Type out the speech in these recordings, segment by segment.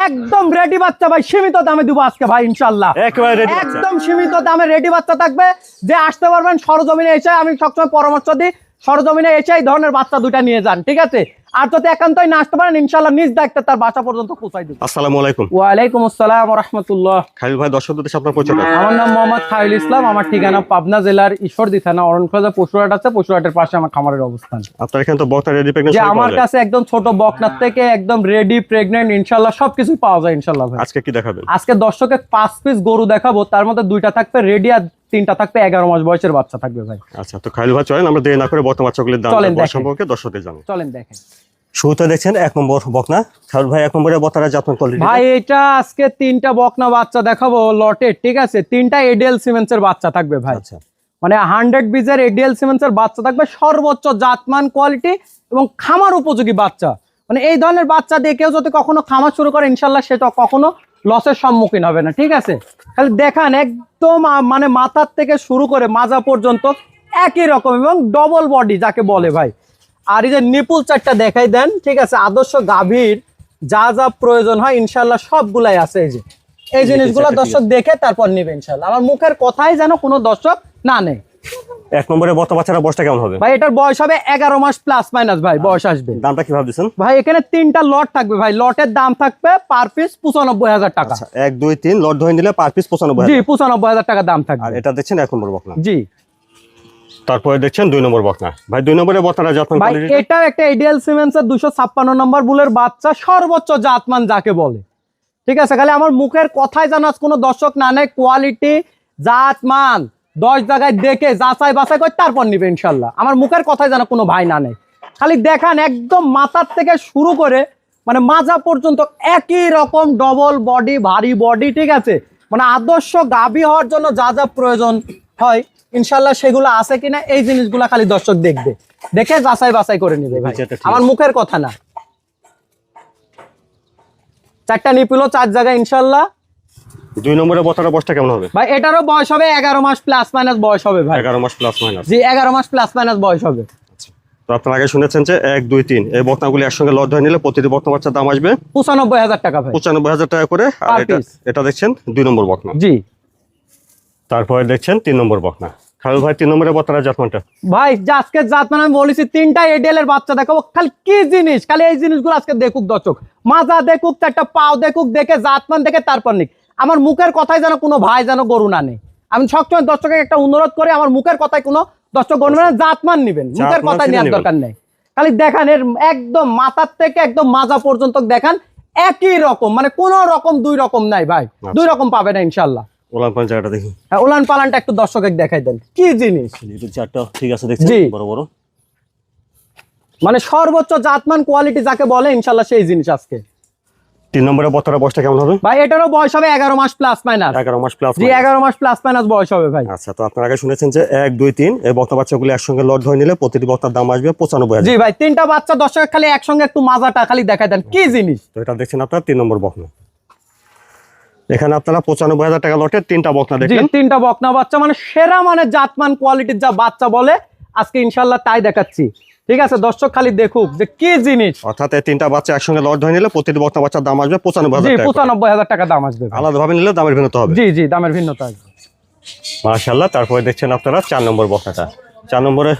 একদম রেডি বাচ্চা ভাই, সীমিত দামে দিব আজকে ভাই ইনশাআল্লাহ। একদম সীমিত দামে রেডি বাচ্চা থাকবে, যে আসতে পারবেন সরজমিনে এসে। আমি সবসময় পরামর্শ দিই সরজমিনে এসে এই ধরনের বাচ্চা দুইটা নিয়ে যান, ঠিক আছে? আর যদি একান্তই না আসতে পারেন ইনশাআল্লাহ নিজ দায়িত্বে তার বাসা পর্যন্ত পৌঁছাই দিব। আসসালামু আলাইকুম। ওয়া আলাইকুম আসসালাম ওয়া রাহমাতুল্লাহ। খালিল ভাই, দর্শকদের সাথে আপনার পরিচয়। আমার নাম মোহাম্মদ খায়রুল ইসলাম, আমার ঠিকানা পাবনা জেলার ঈশ্বরদী থানা অরণখোলা পশুরহাট আছে, পশুরহাটের পাশে আমার খামারের অবস্থান। আপনার এখানে তো বকনা রেডি প্রেগন্যান্ট যে আমার কাছে একদম ছোট বকনার থেকে একদম রেডি প্রেগন্যান্ট ইনশাআল্লাহ সবকিছু পাওয়া যায় ইনশাআল্লাহ ভাই। আজকে কি দেখাবেন? আজকে দর্শকের 5 পিস গরু দেখাবো, তার মধ্যে 2টা থাকবে রেডি আর 3টা থাকবে 11 মাস বয়সের বাচ্চা থাকবে ভাই। আচ্ছা, তো খালিল ভাই চলেন আমরা দেরি না করে বর্তমান বাচ্চাগুলোর দাম সম্পর্কে দর্শকদের জানাই। চলেন দেখেন। শুরুতে দেখছেন 1 নম্বর বকনা। খালিল ভাই 1 নম্বরে বকনার জাতমান কোয়ালিটি ভাই এটা আজকে 3টা বকনা বাচ্চা দেখাবো লটে, ঠিক আছে? 3টা এডিএল সিমেন্সের বাচ্চা থাকবে ভাই। আচ্ছা, মানে 100 বিজের এডিএল সিমেন্সের বাচ্চা থাকবে, সর্বোচ্চ জাতমান কোয়ালিটি এবং খামার উপযোগী বাচ্চা। মানে এই ধরনের বাচ্চা দিয়ে কেউ যদি কখনো খামার শুরু করে ইনশাল্লাহ সেটা কখনো লসের সম্মুখীন হবে না, ঠিক আছে? খালি দেখান একদম মানে মাথার থেকে শুরু করে মাজা পর্যন্ত একই রকম এবং ডবল বডি যাকে বলে ভাই। আর এই যে নিপুল চারটা দেখাই দেন, ঠিক আছে? আদর্শ গাভীর যা যা প্রয়োজন হয় ইনশাল্লাহ সবগুলাই আছে। এই জিনিসগুলো দর্শক দেখে তারপর নিবে ইনশাল্লাহ। আমার মুখের কথাই যেন কোনো দর্শক না নেই। 1 নম্বরে বকনা বাচ্চার বয়সটা কেমন হবে ভাই? এটার বয়স হবে 11 মাস প্লাস মাইনাস ভাই, বয়স আসবে। দামটা কি ভাবছেন ভাই? এখানে 3টা লট থাকবে ভাই, লটের দাম থাকবে পার পিস 95,000 টাকা। আচ্ছা, 1 2 3 লট ধরে নিলে পার পিস 95,000। জি, 95,000 টাকা দাম থাকবে। আর এটা দেখছেন 1 নম্বর বকনা। জি। তারপরে দেখছেন 2 নম্বর বকনা। ভাই 2 নম্বরে বকনার জাতমান ভাই কোয়ালিটি এটাও একটা এডিএল সিমেন্সের 256 নম্বর বুলের বাচ্চা, সর্বোচ্চ জাতমান যাকে বলে, ঠিক আছে? খালি আমার মুখের কথাই যেন আজ কোনো দর্শক না নেয়, কোয়ালিটি জাতমান 10 জায়গায় দেখে যাচাই বাছাই করে তারপর নিবে ইনশাল্লাহ। আমার মুখের কথাই যেন কোনো ভাই না নেয়। খালি দেখান একদম মাথার থেকে শুরু করে মানে মাজা পর্যন্ত একই রকম ডবল বডি, ভারী বডি, ঠিক আছে? মানে আদর্শ গাভী হওয়ার জন্য যা যা প্রয়োজন হয় ইনশাল্লাহ সেগুলো আছে কিনা এই জিনিসগুলা খালি দর্শক দেখবে, দেখে যাচাই বাছাই করে নিবে ভাই। আমার মুখের কথা না। 4টা নিপিলো 4 জায়গায় ইনশাল্লাহ। 2 নম্বরে বকনার বয়সটা কেমন হবে ভাই? এটারও বয়স হবে 11 মাস প্লাস মাইনাস বয়স হবে ভাই। 11 মাস প্লাস মাইনাস। জি, 11 মাস প্লাস মাইনাস বয়স হবে। তো আপনারা আগে শুনেছেন যে 1 2 3 এই বকনাগুলি একসঙ্গে লট ধরে নিলে প্রতিটি বকনা বাচ্চার দাম আসবে 95,000 টাকা ভাই, 95,000 টাকা করে। আর এটা দেখছেন 2 নম্বর বকনা। জি। তারপরে দেখছেন 3 নম্বর বকনা। খালিল ভাই 3 নম্বরে বকনার জাতমানটা। ভাই আজকে জাতমান আমি বলেছি 3টা এডিএল এর বাচ্চা দেখাবো। খালি কি জিনিস, খালি এই জিনিসগুলো আজকে দেখুক দর্শক, মাজা দেখুক, 4টা পাও দেখুক, দেখে জাতমান দেখে তারপর নিক। আমার মুখের কথাই যেন কোনো ভাই যেন গরু না নেই। আমি সবসময় দর্শকের একটা অনুরোধ করে আমার মুখের কথায় কোনো দর্শক গরু না, জাতমান নিবেন, মুখের কথাই নেওয়ার দরকার নেই। খালি দেখান এর একদম মাথার থেকে একদম মাজা পর্যন্ত দেখান একই রকম, মানে কোনো রকম 2 রকম নাই ভাই, 2 রকম পাবে না ইনশাল্লাহ। ওলান পালান জায়গাটা দেখি। হ্যাঁ, ওলান পালানটা একটু দর্শকের দেখাই দেন কি জিনিস। এই চারটা ঠিক আছে দেখছেন, বড় বড় মানে সর্বোচ্চ জাতমান কোয়ালিটি যাকে বলে ইনশাল্লাহ সেই জিনিস আজকে। 3 নম্বরে বকনার বয়সটা কেমন হবে ভাই? এটারও বয়স হবে 11 মাস প্লাস মাইনাস। 11 মাস প্লাস। জি, 11 মাস প্লাস মাইনাস বয়স হবে ভাই। আচ্ছা, তো আপনারা আগে শুনেছেন যে 1 2 3 এই বকনা বাচ্চাগুলো একসঙ্গে লট ধরে নিলে প্রতিটি বকনার দাম আসবে 95,000। জি ভাই, 3টা বাচ্চা দর্শকের খালি একসঙ্গে একটু মাজাটা খালি দেখাই দেন কি জিনিস। তো এটা দেখছেন আপনারা 3 নম্বর বকনা। এখানে আপনারা 95,000 টাকা লটে 3টা বকনা দেখেন। 3টা বকনা বাচ্চা, মানে সেরা মানে জাতমান কোয়ালিটির যা বাচ্চা বলে আজকে ইনশাল্লাহ তাই দেখাচ্ছি, ঠিক আছে? দর্শক খালি দেখুক যে কি জিনিস। অর্থাৎ এই 3টা বাচ্চা একসঙ্গে লট ধরে নিলে প্রতিটি বকনা বাচ্চার দাম আসবে 95,000 টাকা। 95,000 টাকা দাম আসবে। আলাদাভাবে নিলে দামের ভিন্নতা হবে। জি জি, দামের ভিন্নতা আসবে মাশাআল্লাহ। তারপরে দেখছেন আপনারা 4 নম্বর বকনাটা। 4 নম্বরে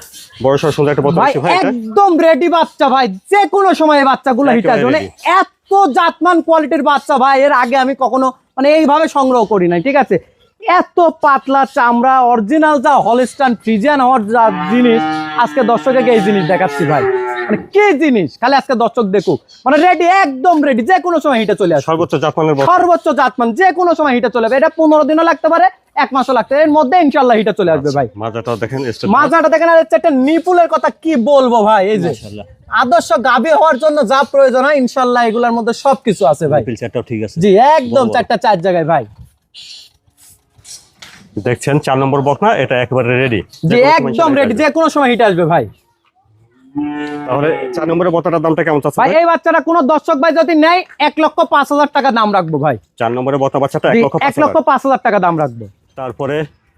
বড় সর সুন্দর একটা বকনা ভাই, ভাই, এটা একদম রেডি বাচ্চা ভাই, যে কোনো সময় এই বাচ্চাগুলো হিট আসবে। মানে এত জাতমান কোয়ালিটির বাচ্চা ভাই এর আগে আমি কখনো মানে এইভাবে সংগ্রহ করি নাই, ঠিক আছে? এত পাতলা চামড়া, অরিজিনাল যা হলস্টাইন ফ্রিজিয়ান হওয়ার যা জিনিস আজকে দর্শককে এই জিনিস দেখাচ্ছি ভাই। মানে কি জিনিস খালি আজকে দর্শক দেখুক, মানে রেডি, একদম রেডি, যে কোনো সময় হিটে চলে আসবে। সর্বোচ্চ জাতমানের সর্বোচ্চ জাতমান যে কোনো সময় হিটে চলে আসবে। এটা 15 দিনও লাগতে পারে, 1 মাসও লাগতে পারে, এর মধ্যে ইনশাআল্লাহ হিটে চলে আসবে ভাই। মাজাটা দেখেন, মাজাটা দেখেন, আর একটা নিপুলের কথা কি বলবো ভাই। এই যে আদর্শ গাভী হওয়ার জন্য যা প্রয়োজন হয় ইনশাআল্লাহ এগুলোর মধ্যে সবকিছু আছে ভাই। চারটাও ঠিক আছে। জি, একদম 4টা 4 জায়গায় ভাই। দেখছেন 4 নম্বর বকনা, এটা একেবারে রেডি। জি, একদম রেডি, যে কোনো সময় হিট আসবে ভাই। তাহলে 4 নম্বরের বকনাটার দামটা কেমন চাচ্ছেন ভাই? এই বাচ্চাটা কোনো দর্শক ভাই যদি নেয় 1,05,000 টাকা দাম রাখবো ভাই। 4 নম্বরের বকনা বাচ্চাটা 1,05,000 টাকা দাম রাখবো। তারপরে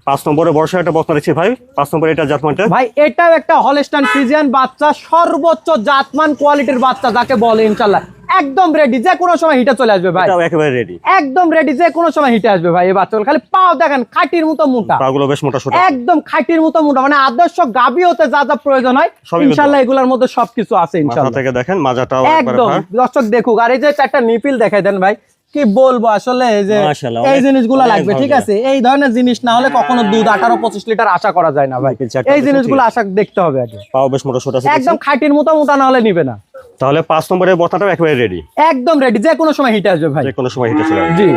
5 নম্বরে বর্ষা একটা বকনা দেখছি ভাই। 5 নম্বরে এটা জাতমানটা ভাই, এটাও একটা হলস্টাইন ফ্রিজিয়ান বাচ্চা, সর্বোচ্চ জাতমান কোয়ালিটির বাচ্চা যাকে বলে ইনশাআল্লাহ। একদম রেডি, যে কোনো সময় হিটে চলে আসবে ভাই, এটাও একেবারে রেডি, একদম রেডি, যে কোনো সময় হিটে আসবে ভাই। এই বাচ্চাগুলো খালি পাও দেখেন খাটির মতো মোটা, পাগুলো বেশ মোটা সোটা, একদম খাটির মতো মোটা, মানে আদর্শ গাভী হতে যা যা প্রয়োজন হয় সবই ইনশাআল্লাহ এগুলোর মধ্যে সবকিছু আছে মাথা ইনশাআল্লাহ। থেকে দেখেন মাজাটাও একদম দর্শক দেখুক। আর এই যে একটা নিপিল দেখাই দেন ভাই, কি বলবো আসলে, এই যে মাশাআল্লাহ, এই অনেক- জিনিসগুলো অনেক লাগবে, ভালো ঠিক লাগে। আছে? এই ধরনের জিনিস না হলে কখনো দুধ 18-25 লিটার আশা করা যায় না ভাই। নিপিল চারটা এই দেখুন, জিনিসগুলো ঠিক আশা দেখতে হবে আগে, পাও বেশ মোটা সোটা আছে একদম দেখছেন? খাটির মতো মোটা না হলে নিবে না। তাহলে 5 নম্বরের বর্তাটাও একেবারে রেডি, একদম রেডি, যে কোনো সময় হিটে আসবে ভাই। যে কোনো সময় হিটে চলে আসবে। জি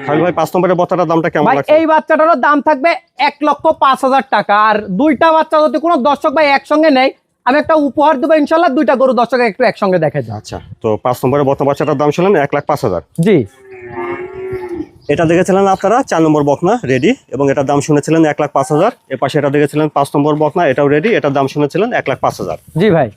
খালিল ভাই 5 নম্বরের বর্তাটার দামটা কেমন ভাই, লাগছে? এই বাচ্চাটারও দাম থাকবে 1,05,000 টাকা। আর দুইটা বাচ্চা যদি কোনো দর্শক ভাই একসঙ্গে নেয়, আমি একটা উপহার দেবো ইনশাল্লাহ। দুইটা গরু দর্শক একটু একসঙ্গে দেখাই দেয়। আচ্ছা, তো 5 নম্বরের বর্তা বাচ্চাটার দাম শুনলেন 1,05,000। জি এটা দেখেছিলেন আপনারা 4 নম্বর বকনা রেডি, এবং এটার দাম শুনেছিলেন 1,05,000। এর পাশে এটা দেখেছিলেন 5 নম্বর বকনা, এটাও রেডি, এটার দাম শুনেছিলেন 1,05,000। জি ভাই।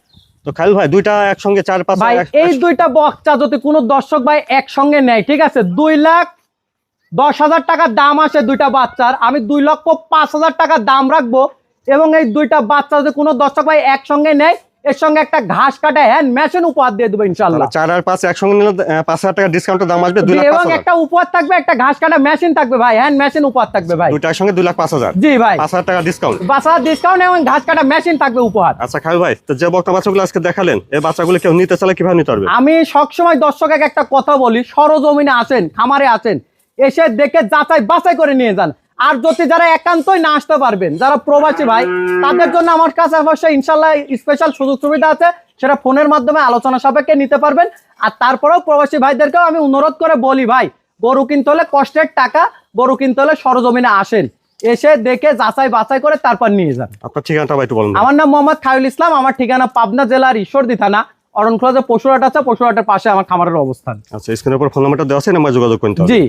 তো খালিল ভাই দুইটা একসঙ্গে 4-5 ভাই এই দুইটা বাচ্চা যদি কোনো দর্শক ভাই একসঙ্গে নেয়, ঠিক আছে, 2,10,000 টাকার দাম আসে দুইটা বাচ্চার, আমি 2,05,000 টাকার দাম রাখবো। এবং এই দুইটা বাচ্চা যদি কোনো দর্শক ভাই একসঙ্গে নেয়, এর সঙ্গে একটা ঘাস কাটা হ্যান্ড মেশিন উপহার দিয়ে দেবো ইনশাল্লাহ। 4 আর 5 একসঙ্গে নিলে 5,000 টাকা ডিসকাউন্টের দাম আসবে জি, এবং 2,05,000। একটা উপহার থাকবে, একটা ঘাস কাটা মেশিন থাকবে ভাই, হ্যান্ড মেশিন উপহার থাকবে ভাই। দুইটা একসঙ্গে 2,05,000। জি ভাই, 5,000 টাকা ডিসকাউন্ট। বাচ্চা ডিসকাউন্ট এবং ঘাস কাটা মেশিন থাকবে উপহার। আচ্ছা খালিল ভাই, তো যে বকনা বাচ্চাগুলো আজকে দেখালেন, এই বাচ্চাগুলো কেউ নিতে চাইলে কিভাবে নিতে পারবে? আমি সবসময় দর্শকের একটা কথা বলি, সরজমিনে আসেন, খামারে আসেন, এসে দেখে যাচাই বাছাই করে নিয়ে যান। আর যদি যারা একান্তই না আসতে পারবেন, যারা প্রবাসী ভাই, তাদের জন্য আমার কাছে অবশ্যই ইনশাল্লাহ স্পেশাল সুযোগ সুবিধা আছে, সেটা ফোনের মাধ্যমে আলোচনা সাপেক্ষে নিতে পারবেন। আর তারপরেও প্রবাসী ভাইদেরকেও আমি অনুরোধ করে বলি, ভাই গরু কিনতে হলে কষ্টের টাকা, গরু কিনতে হলে সরজমিনে আসেন, এসে দেখে যাচাই বাছাই করে তারপর নিয়ে যান। আপনার ঠিকানাটা ভাই একটু বলুন। আমার নাম মোহাম্মদ খায়রুল ইসলাম, আমার ঠিকানা পাবনা জেলার ঈশ্বরদী থানা অরণখোলা যে পশুরহাট আছে, পশুরহাটের পাশে আমার খামারের অবস্থান। আচ্ছা, স্ক্রিনের উপর ফোন নাম্বারটা দেওয়া আছে, নাম্বার যোগাযোগ করতে হবে। জি।